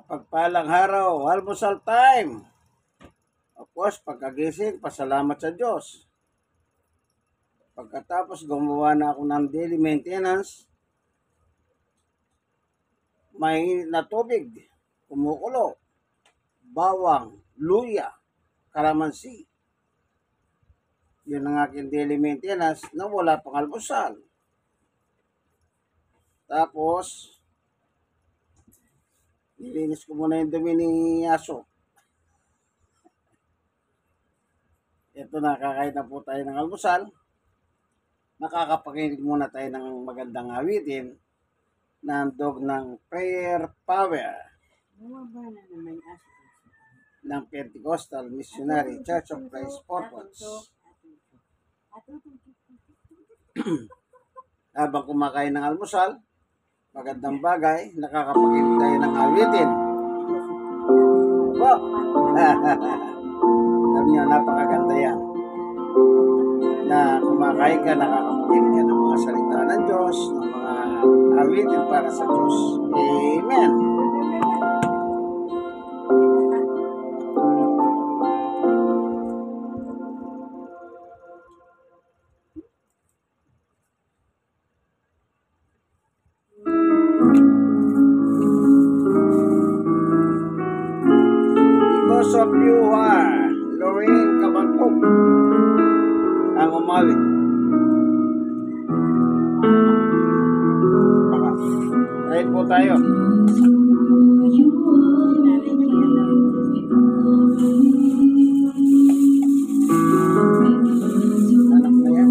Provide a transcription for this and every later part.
Mapagpalang araw, almusal time. Of course, pagkagising, pasalamat sa Diyos. Pagkatapos gumawa na ako ng daily maintenance, may na tubig, kumukulo, bawang, luya, kalamansi. Yun ang aking daily maintenance na wala pang almusal. Tapos, nilinis ko muna yung dumi ni aso. Ito na, kakain na po tayo ng almusal. Makakapakinig muna tayo ng magandang awitin na handog ng Prayer Power ng Pentecostal Missionary Church of Christ Purpose. Habang kumakain ng almusal, magandang bagay, nakakapakinig tayo ng awitin. Wow! Alam niyo, napakaganda yan. Na kumakain ka, nakakapakinig ka ng mga salita ng Diyos, ng mga awitin para sa Diyos. Amen! Because of you are Lorraine Kabangkog ang umawit. Ayun po tayo. Anak na yan.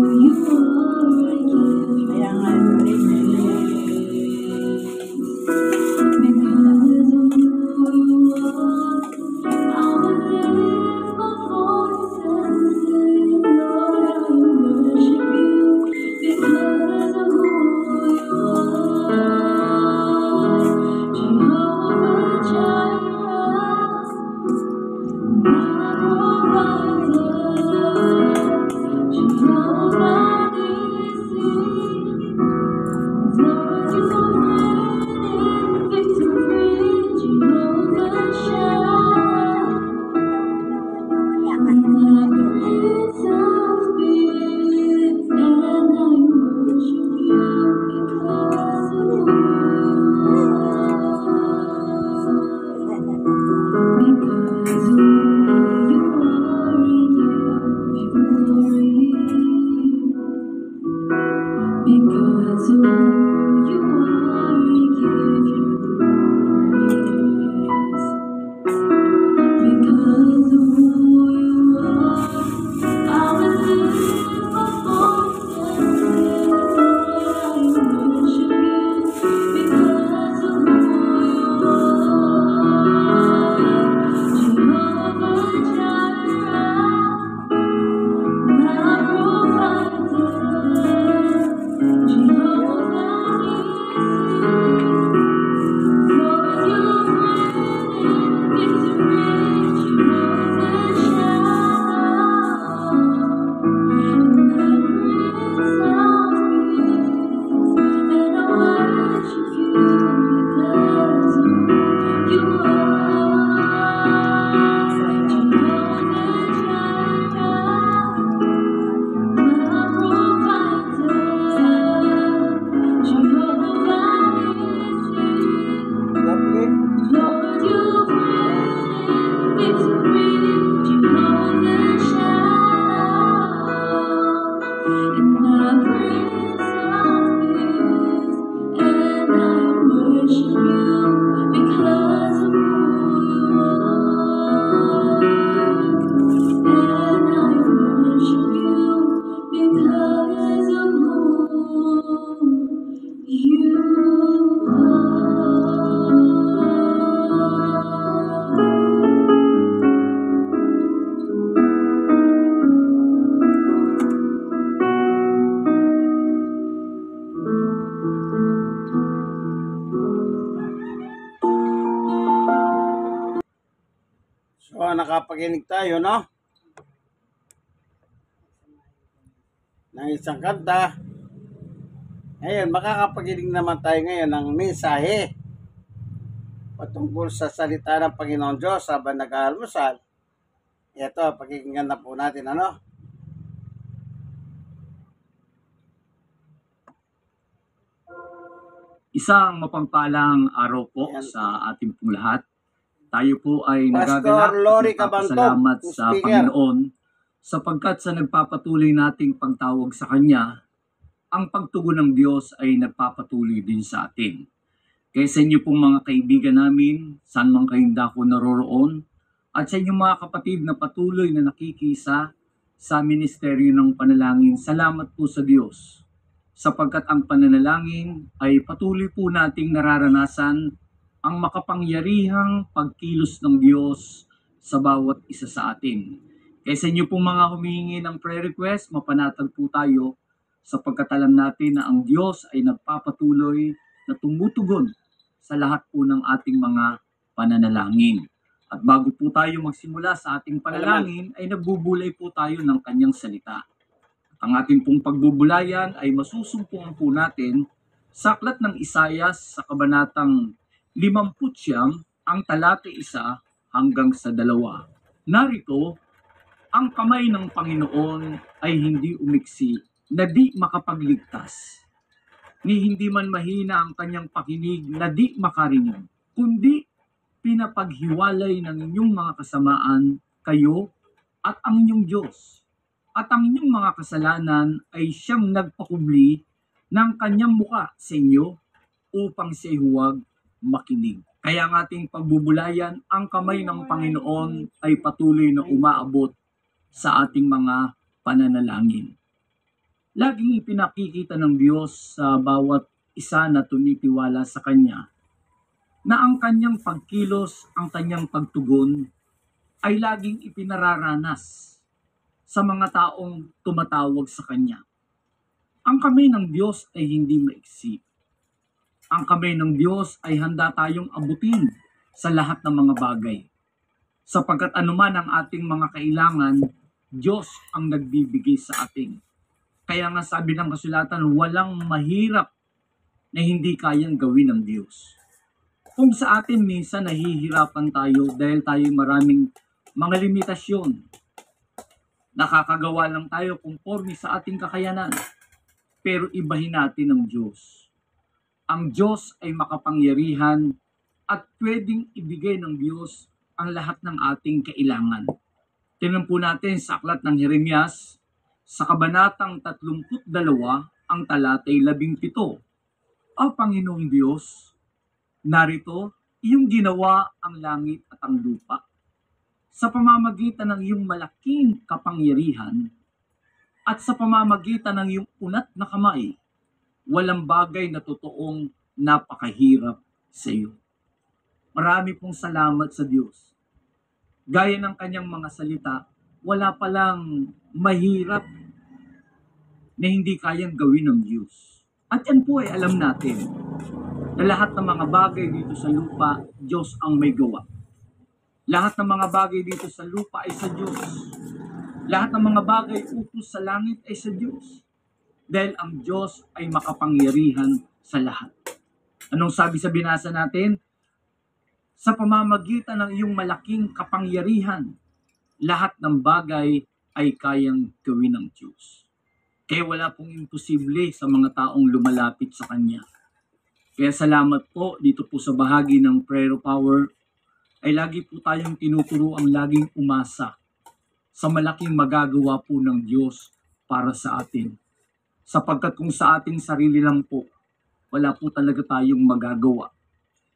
So, nakapakinig tayo, no? Ng isang kanta. Ngayon, makakapakinig naman tayo ngayon ng mensahe patungkol sa salita ng Panginoon Diyos habang nag-aalmusal. Ito, pakikinggan na po natin, ano? Isang mapagpalang araw po Ayan. sa ating pong lahat. Tayo po ay Pastor nagagalak at Lori nagpapasalamat Cabantog, sa speaker. Panginoon sapagkat sa nagpapatuloy nating pagtawag sa Kanya, ang pagtugon ng Diyos ay nagpapatuloy din sa atin. Kaya sa inyo pong mga kaibigan namin, saan man kayong dako naroroon, at sa inyong mga kapatid na patuloy na nakikisa sa ministeryo ng panalangin, salamat po sa Diyos. Sapagkat ang pananalangin ay patuloy po nating nararanasan ang makapangyarihang pagkilos ng Diyos sa bawat isa sa atin. Kaya sa inyo pong mga humihingi ng prayer request, mapanatag po tayo sapagkat alam natin na ang Diyos ay nagpapatuloy na tumutugon sa lahat po ng ating mga pananalangin. At bago po tayo magsimula sa ating panalangin, ay nagbubulay po tayo ng kanyang salita. Ang ating pong pagbubulayan ay masusumpungan po natin sa aklat ng Isayas sa kabanatang 50, ang talata 1 hanggang sa 2. Narito, ang kamay ng Panginoon ay hindi umiksi na di makapagligtas, ni hindi man mahina ang kanyang pakinig na di makarinig, kundi pinapaghiwalay ng inyong mga kasamaan kayo at ang inyong Diyos. At ang inyong mga kasalanan ay siyang nagpakubli ng kanyang muka sa inyo upang siya huwag makinig. Kaya ang ating pagbubulayan, ang kamay ng Panginoon ay patuloy na umaabot sa ating mga pananalangin. Laging ipinakikita ng Diyos sa bawat isa na tumitiwala sa Kanya na ang Kanyang pagkilos, ang Kanyang pagtugon ay laging ipinararanas sa mga taong tumatawag sa Kanya. Ang kamay ng Diyos ay hindi maiksi. Ang kamay ng Diyos ay handa tayong abutin sa lahat ng mga bagay. Sapagkat anuman ang ating mga kailangan, Diyos ang nagbibigay sa atin. Kaya nga sabi ng kasulatan, walang mahirap na hindi kayang gawin ng Diyos. Kung sa atin minsan nahihirapan tayo dahil tayo maraming mga limitasyon, nakakagawa lang tayo conforme sa ating kakayanan. Pero ibahin natin ang Diyos. Ang Diyos ay makapangyarihan at pwedeng ibigay ng Diyos ang lahat ng ating kailangan. Tingnan po natin sa aklat ng Jeremias, sa kabanatang 32, ang talatay 17. O Panginoong Diyos, narito, iyong ginawa ang langit at ang lupa. Sa pamamagitan ng iyong malaking kapangyarihan at sa pamamagitan ng iyong unat na kamay, walang bagay na totoong napakahirap sa iyo. Marami pong salamat sa Diyos. Gaya ng kanyang mga salita, wala palang mahirap na hindi kayang gawin ng Diyos. At yan po ay alam natin na lahat ng mga bagay dito sa lupa, Diyos ang may gawa. Lahat ng mga bagay dito sa lupa ay sa Diyos. Lahat ng mga bagay utos sa langit ay sa Diyos. Dahil ang Diyos ay makapangyarihan sa lahat. Anong sabi sa binasa natin? Sa pamamagitan ng iyong malaking kapangyarihan, lahat ng bagay ay kayang gawin ng Diyos. Kaya wala pong imposible sa mga taong lumalapit sa Kanya. Kaya salamat po dito po sa bahagi ng Prayer Power, ay lagi po tayong tinuturo ang laging umasa sa malaking magagawa po ng Diyos para sa atin. Sapagkat kung sa ating sarili lang po, wala po talaga tayong magagawa.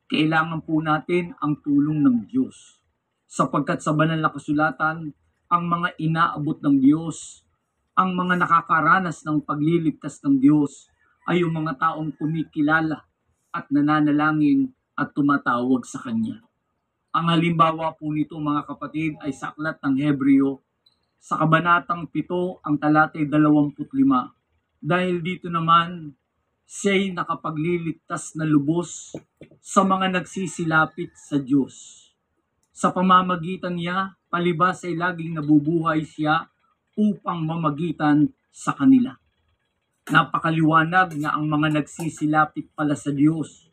Kailangan po natin ang tulong ng Diyos. Sapagkat sa banal na kasulatan, ang mga inaabot ng Diyos, ang mga nakakaranas ng pagliligtas ng Diyos, ay yung mga taong kumikilala at nananalangin at tumatawag sa Kanya. Ang halimbawa po nito mga kapatid ay sa aklat ng Hebreo, sa kabanatang 7, ang talatay 25. Dahil dito naman, siya'y nakapagliligtas na lubos sa mga nagsisilapit sa Diyos. Sa pamamagitan niya, palibas ay laging nabubuhay siya upang mamagitan sa kanila. Napakaliwanag na ang mga nagsisilapit pala sa Diyos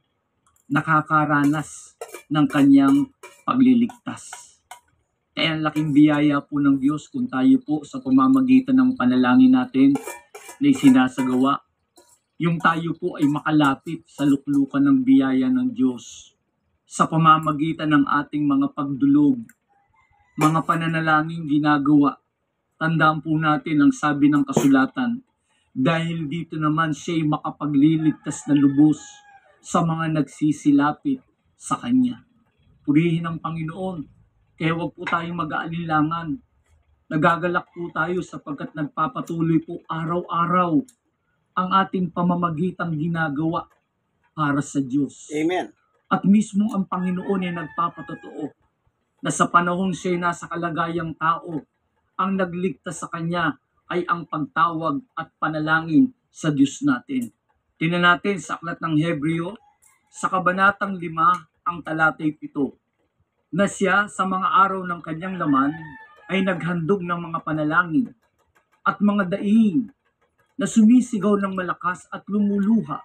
nakakaranas ng kanyang pagliligtas. Kaya ang laking biyaya po ng Diyos kung tayo po sa pamamagitan ng panalangin natin na isinasagawa, yung tayo po ay makalapit sa luklukan ng biyaya ng Diyos sa pamamagitan ng ating mga pagdulog, mga pananalangin ginagawa. Tandaan po natin ang sabi ng kasulatan, dahil dito naman siya'y makapagliligtas na lubos sa mga nagsisilapit sa Kanya. Purihin ang Panginoon, kaya huwag po tayong mag-aalinlangan. Nagagalak po tayo sapagkat nagpapatuloy po araw-araw ang ating pamamagitang ginagawa para sa Diyos. Amen. At mismo ang Panginoon ay nagpapatotoo na sa panahon siya'y nasa kalagayang tao, ang nagligtas sa Kanya ay ang pagtawag at panalangin sa Diyos natin. Tingnan natin sa aklat ng Hebreo, sa kabanatang 5, ang talatay 7, na siya sa mga araw ng kanyang laman ay naghandog ng mga panalangin at mga daing na sumisigaw ng malakas at lumuluha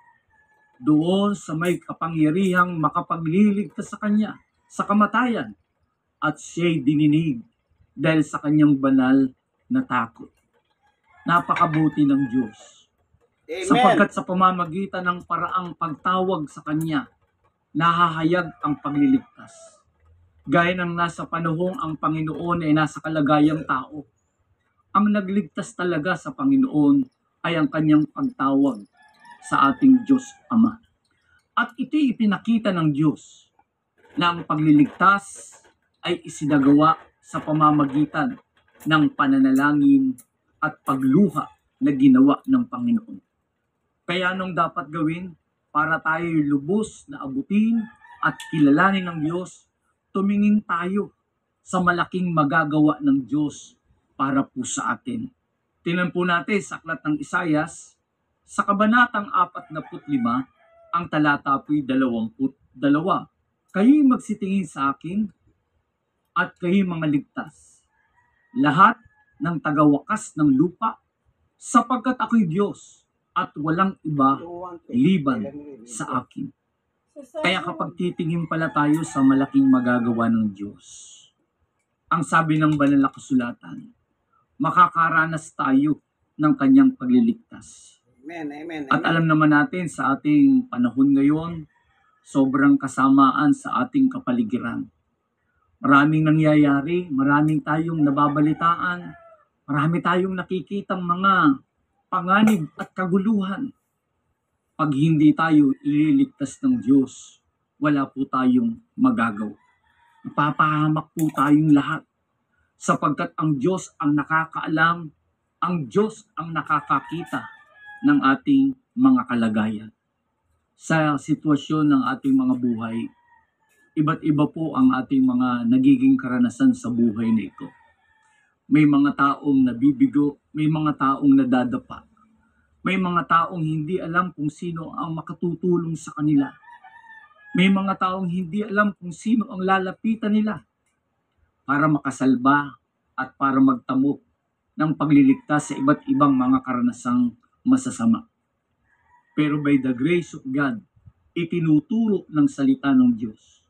doon sa may kapangyarihang makapagliligtas sa kanya sa kamatayan, at siya'y dininig dahil sa kanyang banal na takot. Napakabuti ng Diyos. Amen. Sapagkat sa pamamagitan ng paraang pagtawag sa Kanya, nahahayag ang pagliligtas. Gaya ng nasa panahong ang Panginoon ay nasa kalagayang tao, ang nagligtas talaga sa Panginoon ay ang Kanyang pagtawag sa ating Diyos Ama. At ito'y ipinakita ng Diyos na ang pagliligtas ay isinagawa sa pamamagitan ng pananalangin at pagluha na ginawa ng Panginoon. Kaya anong dapat gawin para tayo lubos na abutin at kilalanin ng Diyos? Tumingin tayo sa malaking magagawa ng Diyos para po sa atin. Tingnan po natin sa aklat ng Isayas, sa kabanatang 45, ang talata po'y 22. Kayo'y magsitingin sa akin at kayo'y mga ligtas, lahat ng tagawakas ng lupa, sapagkat ako'y Diyos at walang iba liban sa akin. Kaya kapag titingin pala tayo sa malaking magagawa ng Diyos, ang sabi ng banal na kasulatan, makakaranas tayo ng kanyang pagliligtas. Amen. Amen. At alam naman natin sa ating panahon ngayon, sobrang kasamaan sa ating kapaligiran. Maraming nangyayari, maraming tayong nababalitaan, marami tayong nakikitang mga panganib at kaguluhan. Pag hindi tayo ililigtas ng Diyos, wala po tayong magagawa. Napapahamak po tayong lahat sapagkat ang Diyos ang nakakaalam, ang Diyos ang nakakakita ng ating mga kalagayan. Sa sitwasyon ng ating mga buhay, iba't iba po ang ating mga nagiging karanasan sa buhay na ito. May mga taong nabibigo, may mga taong nadadapa. May mga taong hindi alam kung sino ang makatutulong sa kanila. May mga taong hindi alam kung sino ang lalapitan nila para makasalba at para magtamo ng pagliligtas sa iba't ibang mga karanasang masasama. Pero by the grace of God, itinuturo ng salita ng Diyos.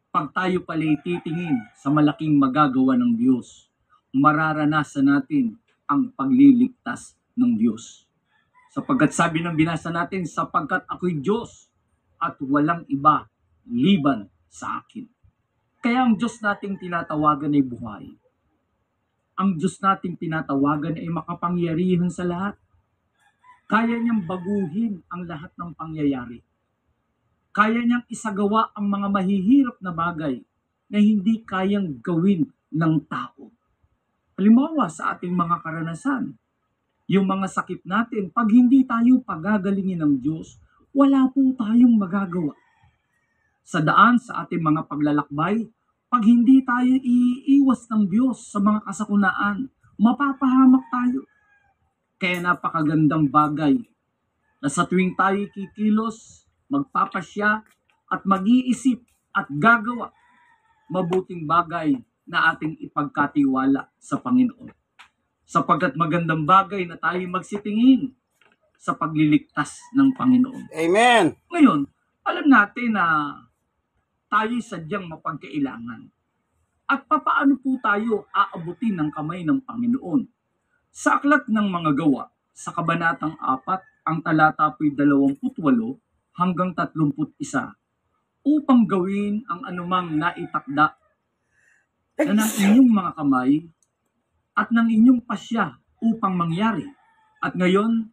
Pag tayo pala titingin sa malaking magagawa ng Diyos, mararanasan natin ang pagliligtas ng Diyos. Sapagkat sabi ng binasa natin, sapagkat ako'y Diyos at walang iba liban sa akin. Kaya ang Diyos nating tinatawagan ay buhay. Ang Diyos nating tinatawagan ay makapangyarihan sa lahat. Kaya niyang baguhin ang lahat ng pangyayari. Kaya niyang isagawa ang mga mahihirap na bagay na hindi kayang gawin ng tao. Halimbawa sa ating mga karanasan, yung mga sakit natin, pag hindi tayo pagagalingin ng Diyos, wala po tayong magagawa. Sa daan sa ating mga paglalakbay, pag hindi tayo iiwas ng Diyos sa mga kasakunaan, mapapahamak tayo. Kaya napakagandang bagay na sa tuwing tayo kikilos, magpapasya at mag-iisip at gagawa, mabuting bagay na ating ipagkatiwala sa Panginoon. Sapagkat magandang bagay na tayo magsitingin sa pagliligtas ng Panginoon. Amen. Ngayon, Alam natin na tayo'y sadyang mapagkailangan. At papaano po tayo aabutin ng kamay ng Panginoon? Sa aklat ng mga gawa, sa kabanatang 4, ang talata po'y 28 hanggang 31, upang gawin ang anumang naitakda na ng inyong mga kamay at ng inyong pasya upang mangyari. At ngayon,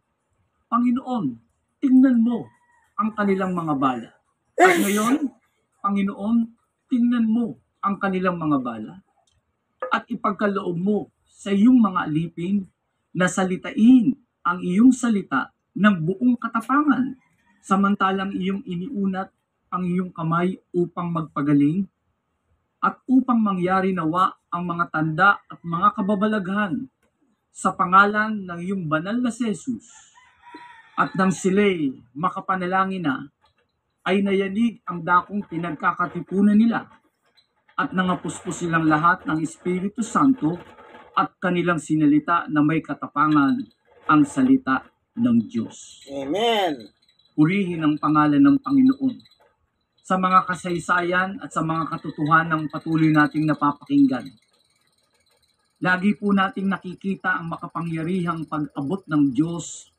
Panginoon, tingnan mo ang kanilang mga bala. At ngayon, Panginoon, tingnan mo ang kanilang mga bala at ipagkaloob mo sa iyong mga alipin na salitain ang iyong salita ng buong katapangan, samantalang iyong iniunat ang iyong kamay upang magpagaling at upang mangyari nawa ang mga tanda at mga kababalaghan sa pangalan ng iyong banal na si Jesus. At nang sila'y makapanalangin na, ay nayanig ang dakong pinagkakatipunan nila at nangapuspos silang lahat ng Espiritu Santo at kanilang sinalita na may katapangan ang salita ng Diyos. Amen. Purihin ang pangalan ng Panginoon. Sa mga kasaysayan at sa mga katotohanan ng patuloy nating napapakinggan, lagi po nating nakikita ang makapangyarihang pag-abot ng Diyos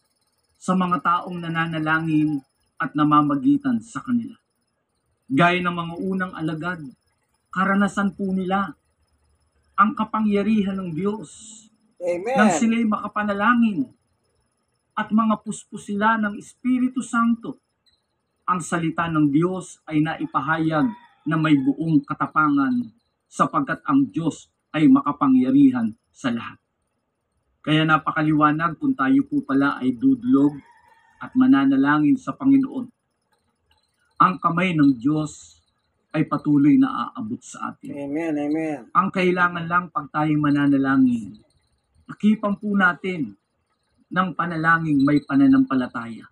sa mga taong nananalangin at namamagitan sa kanila. Gaya ng mga unang alagad, karanasan po nila ang kapangyarihan ng Diyos Amen. nang sila'y makapanalangin at mga puspos sila ng Espiritu Santo. Ang salita ng Diyos ay naipahayag na may buong katapangan sapagkat ang Diyos ay makapangyarihan sa lahat. Kaya napakaliwanag kung tayo po pala ay dudlog at mananalangin sa Panginoon. Ang kamay ng Diyos ay patuloy na aabot sa atin. Amen. Amen. Ang kailangan lang pag tayo mananalangin, nakipan po natin ng panalangin may pananampalataya.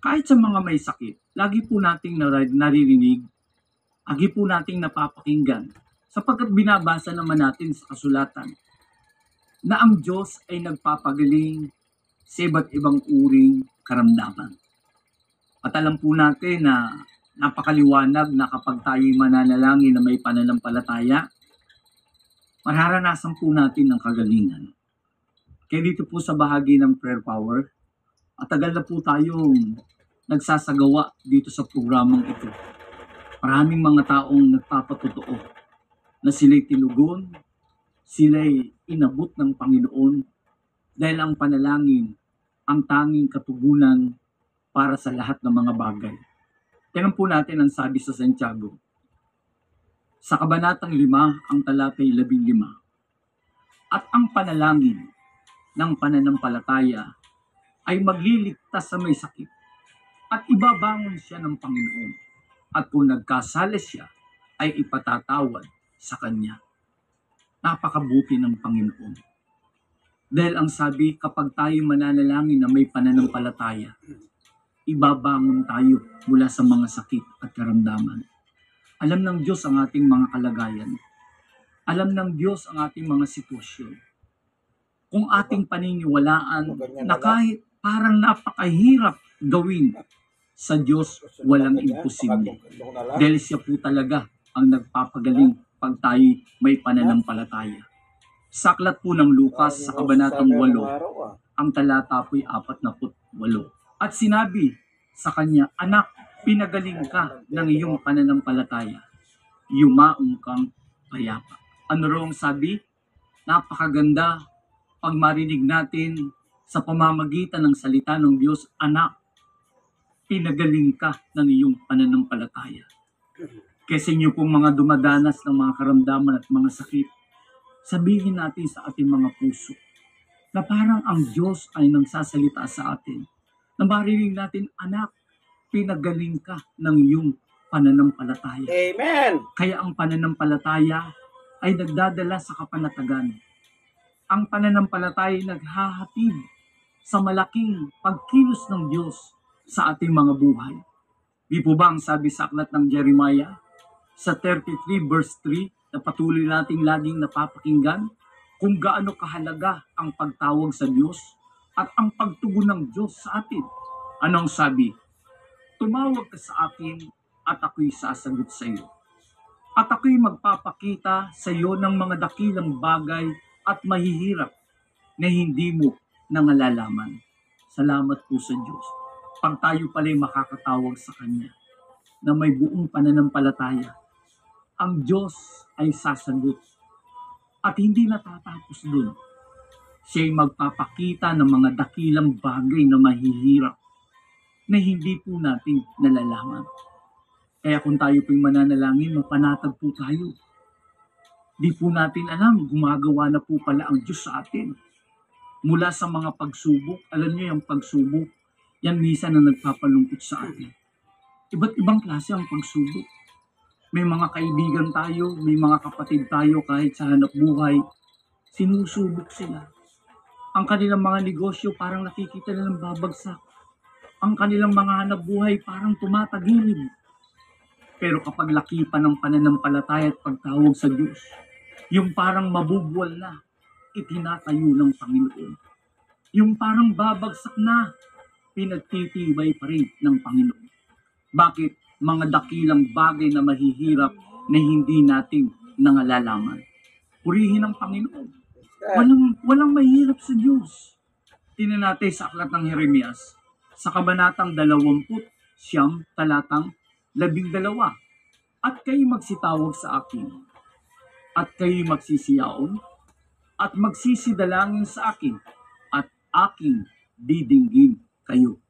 Kahit sa mga may sakit, lagi po nating naririnig, lagi po nating napapakinggan, sapagkat binabasa naman natin sa kasulatan na ang Diyos ay nagpapagaling sa iba't ibang uring karamdaman. At alam po natin na napakaliwanag na kapag tayo'y mananalangin na may pananampalataya, mararanasan po natin ang kagalingan. Kaya dito po sa bahagi ng prayer power, at tagal na po tayong nagsasagawa dito sa programang ito. Maraming mga taong nagpapatotoo na sila'y tinugon, sila'y inabot ng Panginoon dahil ang panalangin ang tanging katugunan para sa lahat ng mga bagay. Tingnan po natin ang sabi sa Santiago. Sa kabanatang 5, ang talatay 15. At ang panalangin ng pananampalataya ay magliligtas sa may sakit at ibabangon siya ng Panginoon. At kung nagkasala siya, ay ipatatawad sa Kanya. Napakabuti ng Panginoon. Dahil ang sabi, kapag tayo mananalangin na may pananampalataya, ibabangon tayo mula sa mga sakit at karamdaman. Alam ng Diyos ang ating mga kalagayan. Alam ng Diyos ang ating mga sitwasyon. Kung ating paniniwalaan na kahit parang napakahirap gawin, sa Diyos walang imposible. Dahil siya po talaga ang nagpapagaling pag tayo may pananampalataya. Sa aklat po ng Lucas sa kabanatang 8, ang talata po'y 48. At sinabi sa kanya, anak, pinagaling ka ng iyong pananampalataya. Yumaong kang payapa. Ano raw ang sabi? Napakaganda pag marinig natin sa pamamagitan ng salita ng Diyos, anak, pinagaling ka ng iyong pananampalataya. Kasi inyo pong mga dumadanas ng mga karamdaman at mga sakit, sabihin natin sa ating mga puso na parang ang Diyos ay nagsasalita sa atin. Na marinig natin, anak, pinagaling ka ng iyong pananampalataya. Amen. Kaya ang pananampalataya ay nagdadala sa kapanatagan. Ang pananampalataya ay naghahatid sa malaking pagkilos ng Diyos sa ating mga buhay. Di po ba ang sabi sa aklat ng Jeremiah sa 33 verse 3 na patuloy nating laging napapakinggan kung gaano kahalaga ang pagtawag sa Diyos at ang pagtugon ng Diyos sa atin. Anong sabi? Tumawag ka sa akin at ako'y sasagot sa iyo. At ako'y magpapakita sa iyo ng mga dakilang bagay at mahihirap na hindi mo nangalalaman. Salamat po sa Diyos. Pag tayo pala'y makakatawag sa Kanya na may buong pananampalataya, ang Diyos ay sasagot. At hindi natatapos dun. Siya'y magpapakita ng mga dakilang bagay na mahihirap na hindi po natin nalalaman. Kaya kung tayo po'y mananalangin, mapanatag po tayo. Di po natin alam, gumagawa na po pala ang Diyos sa atin. Mula sa mga pagsubok, alam niyo yung pagsubok, yan minsan na nagpapalungkot sa atin. Iba't ibang klase ang pagsubok. May mga kaibigan tayo, may mga kapatid tayo kahit sa hanap buhay, sinusubok sila. Ang kanilang mga negosyo parang nakikita na ng babagsak. Ang kanilang mga hanap buhay parang tumatagilid. Pero kapag lakipan ng pananampalataya at pagtawag sa Diyos, yung parang mabubuwal na, itinatayo ng Panginoon. Yung parang babagsak na, pinagtitibay pa rin ng Panginoon. Bakit? Mga dakilang bagay na mahihirap na hindi natin nangalalaman. Purihin ang Panginoon. Walang mahirap sa Diyos. Tingnan natin sa aklat ng Jeremias, sa kabanatang 20, talatang 12. At kayo magsitawag sa akin, at kayo magsisiyaon, at magsisidalangin sa akin, at aking didinggin kayo.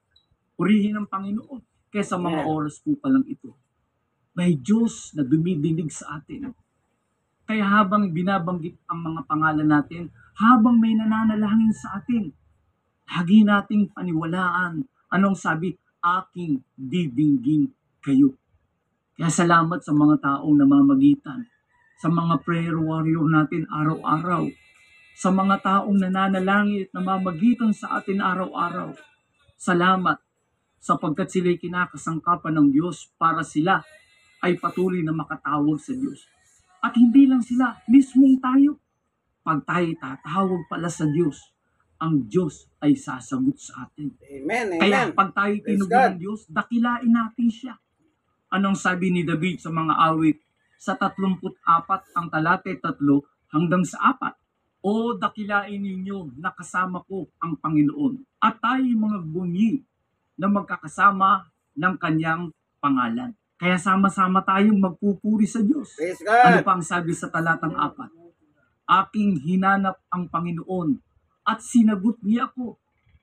Purihin ang Panginoon. Kaya sa mga oras po pa lang ito, may Diyos na dumidinig sa atin. Kaya habang binabanggit ang mga pangalan natin, habang may nananalangin sa atin, lagi nating paniwalaan. Anong sabi? Aking didinggin kayo. Kaya salamat sa mga taong namamagitan, sa mga prayer warrior natin araw-araw, sa mga taong nananalangin at namamagitan sa atin araw-araw. Salamat sapagkat sila'y kinakasangkapan ng Diyos para sila ay patuloy na makatawag sa Diyos. At hindi lang sila, mismong tayo. Pag tayo tatawag pala sa Diyos, ang Diyos ay sasagot sa atin. Amen, amen. Kaya pag tayo tinugon ng Diyos, dakilain natin siya. Anong sabi ni David sa mga awit? Sa 34 ang talate 3 hanggang sa 4. O dakilain ninyo na kasama ko ang Panginoon. At tayo mga bunyi na magkakasama ng kanyang pangalan. Kaya sama-sama tayong magpupuri sa Diyos. Praise God. Ano pa ang sabi sa talatang 4? Aking hinanap ang Panginoon at sinagot niya ako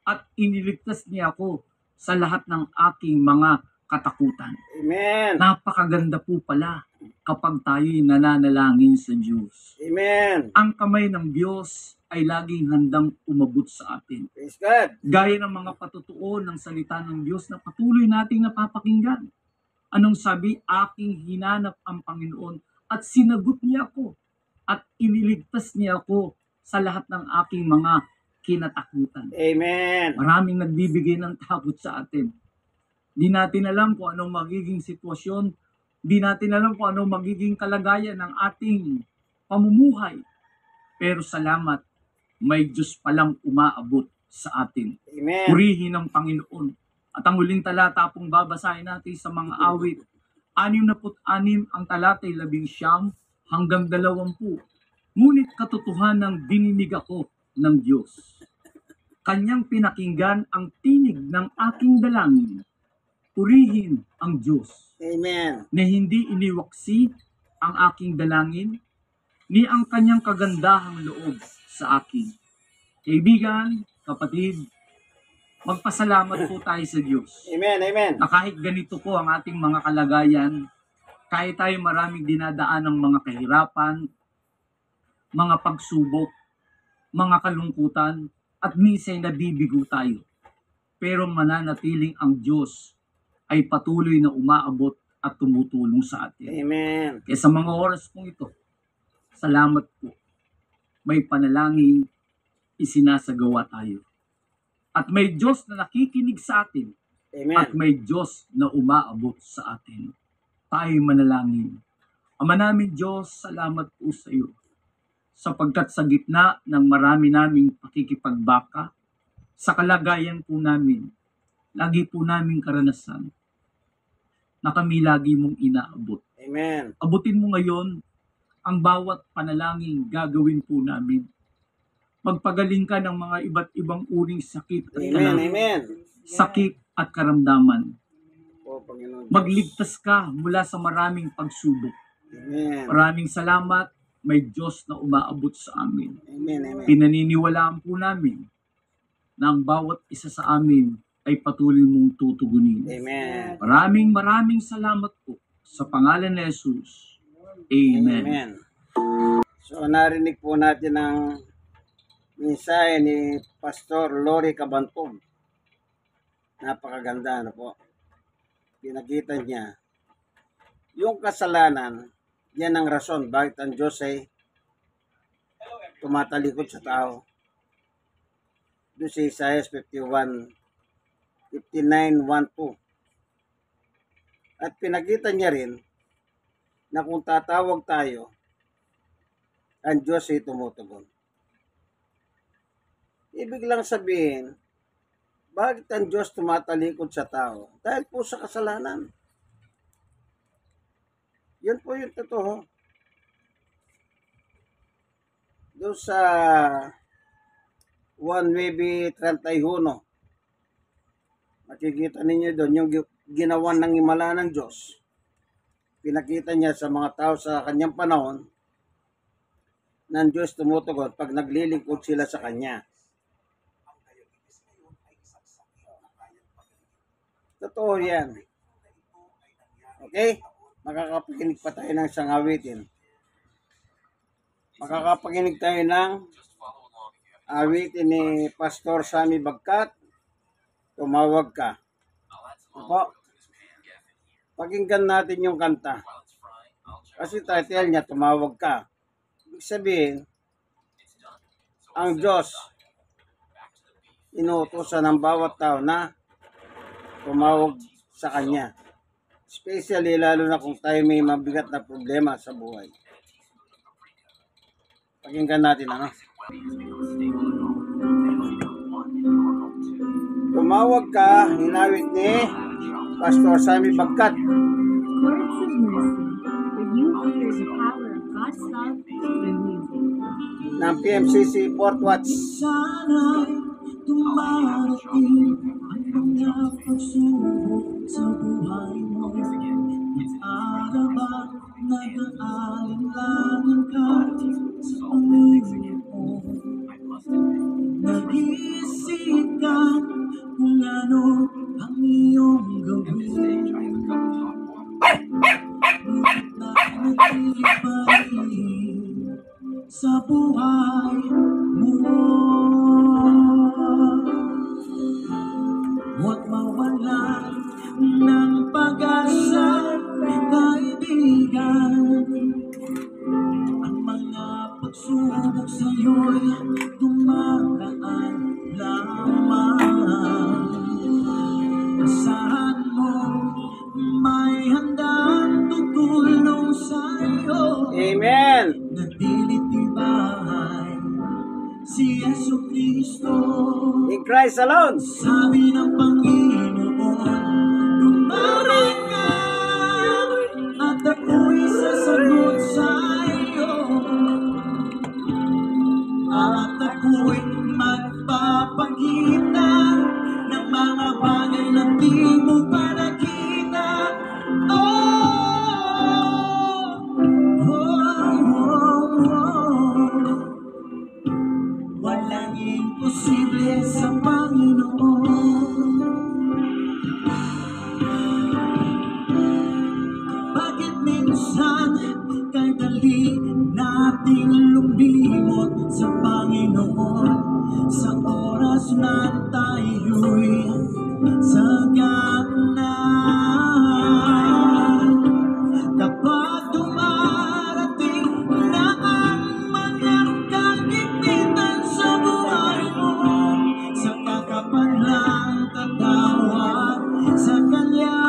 at iniligtas niya ako sa lahat ng aking mga katakutan. Amen. Napakaganda po pala kapag tayo'y nananalangin sa Diyos. Amen. Ang kamay ng Diyos ay laging handang umabot sa atin. Praise God. Gaya ng mga patutuon ng salita ng Diyos na patuloy nating napapakinggan. Anong sabi? Aking hinanap ang Panginoon at sinagot niya ako at iniligtas niya ako sa lahat ng aking mga kinatakutan. Amen. Maraming nagbibigay ng takot sa atin. Di natin alam kung anong magiging sitwasyon. Di natin alam kung anong magiging kalagayan ng ating pamumuhay. Pero salamat, may Diyos palang umaabot sa atin. Amen. Purihin ang Panginoon. At ang huling talata pong babasahin natin sa mga awit, 66 ang talata 11 hanggang 20. Ngunit katotohanan dininig ako ng Diyos. Kanyang pinakinggan ang tinig ng aking dalangin. Purihin ang Diyos Amen. na hindi iniwaksi ang aking dalangin, ni ang kanyang kagandahang loob sa akin. Kaibigan, kapatid, magpasalamat po tayo sa Diyos. Amen. Amen. Na kahit ganito po ang ating mga kalagayan, kahit tayo maraming dinadaan ng mga kahirapan, mga pagsubok, mga kalungkutan, at minsan nabibigo tayo. Pero mananatiling ang Diyos ay patuloy na umaabot at tumutulong sa atin. Amen. Kaya sa mga oras pong ito, salamat po. May panalangin, isinasagawa tayo. At may Diyos na nakikinig sa atin. At Amen. may Diyos na umaabot sa atin. Tayo manalangin. Ama namin Diyos, salamat po sa iyo. Sapagkat sa gitna ng marami naming pakikipagbaka, sa kalagayan po namin, lagi po naming karanasan na kami lagi mong inaabot. Amen. Abutin mo ngayon ang bawat panalangin gagawin po namin. Magpagaling ka ng mga iba't ibang uring sakit at Amen. Amen. sakit at karamdaman. O Panginoon Diyos. Magligtas ka mula sa maraming pagsubok. Amen. Maraming salamat, may Diyos na umaabot sa amin. Amen. Amen. Pinaniniwalaan po namin na ang bawat isa sa amin ay patuloy mong tutugunin. Amen. Maraming salamat po sa pangalan ni Jesus. Amen. Amen. So narinig po natin ang mensahe ni Pastor Lori Cabantog. Napakaganda, ano po. Pinakita niya yung kasalanan, yan ang rason bakit ang Diyos ay tumatalikod sa tao. Doon sa Isaiah 59:1-2. At pinakita niya rin na kung tatawag tayo, ang Diyos ay tumutugon. Ibig lang sabihin, bakit ang Diyos tumatalikod sa tao? Dahil po sa kasalanan. Yan po yung totoo. Doon sa 1:31, makikita ninyo doon yung ginawa ng himala ng Diyos. Pinakita niya sa mga tao sa kanyang panahon na ang Diyos tumutugon pag naglilingkod sila sa Kanya. Totoo yan. Okay? Makakapakinig pa tayo ng isang awitin. Makakapakinig tayo ng awitin ni Pastor Sammy Bagkat, Tumawag Ka. Opo. Pakinggan natin yung kanta. Kasi title niya, Tumawag Ka. Ibig sabihin, ang Diyos inuutosan ng bawat tao na tumawag sa Kanya. Especially lalo na kung tayo may mabigat na problema sa buhay. Pakinggan natin, ano? Tumawag Ka, hinawit ni Pastor Sammy Bagkat. Words of mercy, where you hear the power of God's love through music. Ng PMCC Fort Watch. Sana'y dumarating ang mga pagsubok sa buhay mo. Mag-arabang nag-aalinlangan ka sa Panginoon. Nag-iisip ka kung ano ang iyong gawin. Ngunit nanatili pa rin sa buhay mo. Huwag mawalan ng pag-asa, kaibigan. Ang mga pagsubok sa'yo'y dumaraan lamang. Asahan mo, may handang tutulong sa'yo. Amen. Nagdilitibay si Yesu Cristo. In Christ alone. Sabi ng Panginoon, tumawag ka at ako'y sasagot sa iyo. At ako'y magpapakita ng mga bagay na di mo pa nakita. Oh, oh, oh, oh. Walang imposible sa Panginoon. Bakit minsan kay dali nating lumimot sa Panginoon sa oras na tayo'y sagana? Kapag dumarating na ang mga kagipitan sa buhay mo, sa kakapalang tatawag sa Kanya.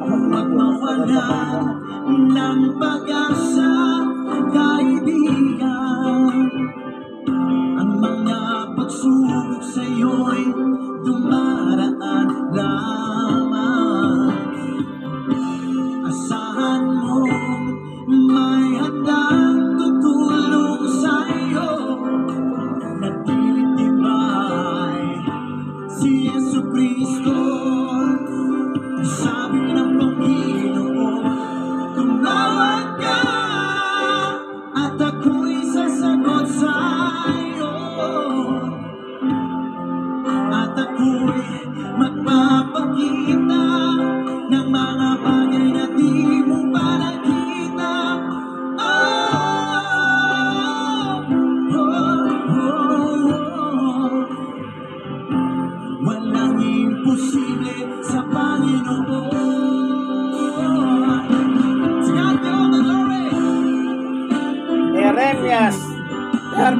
Huwag mawalan ng pag-asa, kaibigan. Ang mga pagsubok sa'yo'y dumaraan lang.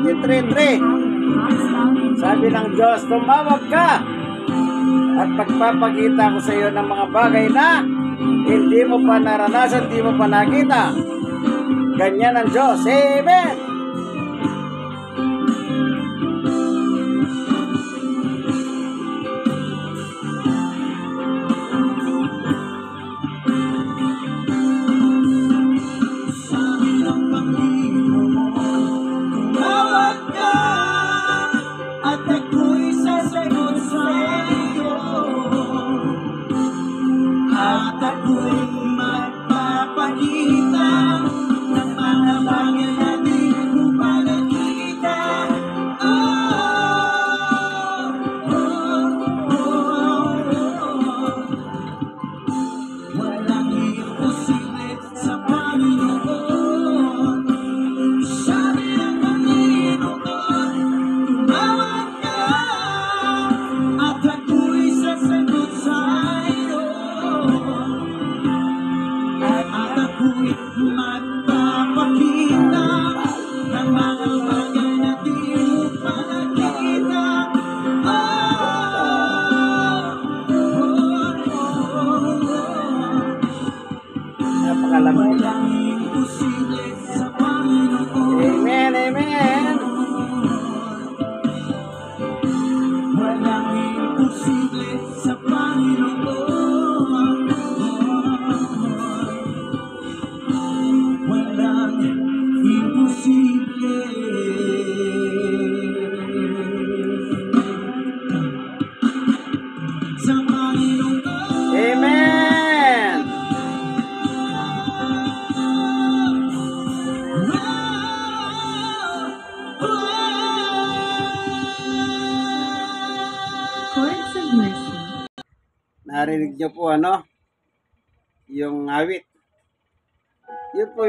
30:33. Sabi ng Diyos, tumawag ka at pagpapakita ko sa iyo ng mga bagay na hindi mo pa naranasan, hindi mo pa nakita. Ganyan ang Diyos. Amen! Sabi ng Panginoon, tumawag ka at ako'y sasagot sa iyo. At ako'y magpapakita ng mga bagay na di mo pa nakita. Walang imposible sa Panginoon. Sabi ng Panginoon, tumawag ka at ako'y sasagot sa iyo. At ako'y magpapakita ng mga bagay na di mo pa nakita. Napakalamig. Walang imposible sa Panginoon. Amen, amen. Walang imposible sa Panginoon. Walang imposible sa Panginoon. Amen. Chords of Mercy. Narinig niyo po yung awit. Yun po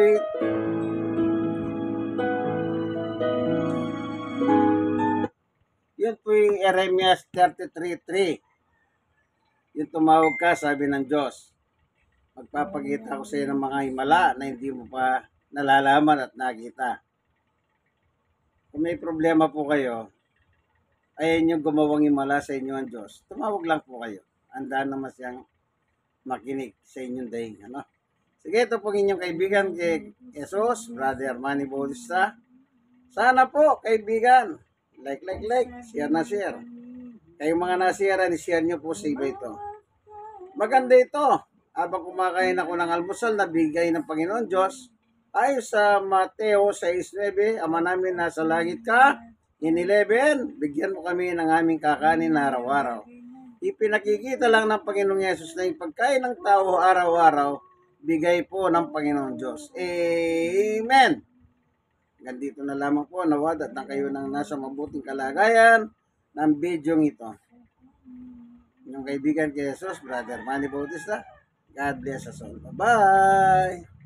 yung Jeremias 33:3. Yung tumawag ka, sabi ng Diyos. Magpapakita ko sa iyo ng mga himala na hindi mo pa nalalaman at nakita. Kung may problema po kayo, ayaw yung gumawang himala sa inyo ang Diyos, tumawag lang po kayo. Handa naman siyang makinig sa inyong daing. Sige, ito po inyong kaibigan kay Jesus, Brother Manny Bautista. Sana po, kaibigan, like, share na share. Kayong mga nasira, ni-share nyo po sa iba ito. Maganda ito. Habang kumakain ako ng almusal na bigay ng Panginoon Diyos, ayon sa Mateo 6:9, Ama namin nasa langit ka, in 11, bigyan mo kami ng aming kakanin na araw-araw. Ipinakikita lang ng Panginoong Yesus na yung pagkain ng tao araw-araw, bigay po ng Panginoon Diyos. Amen! Gandito na lamang po, nawad at na kayo nang nasa mabuting kalagayan ng bidyong ito. Inyong kaibigan kay Jesus, Brother Manny Bautista. God bless us all. Bye-bye!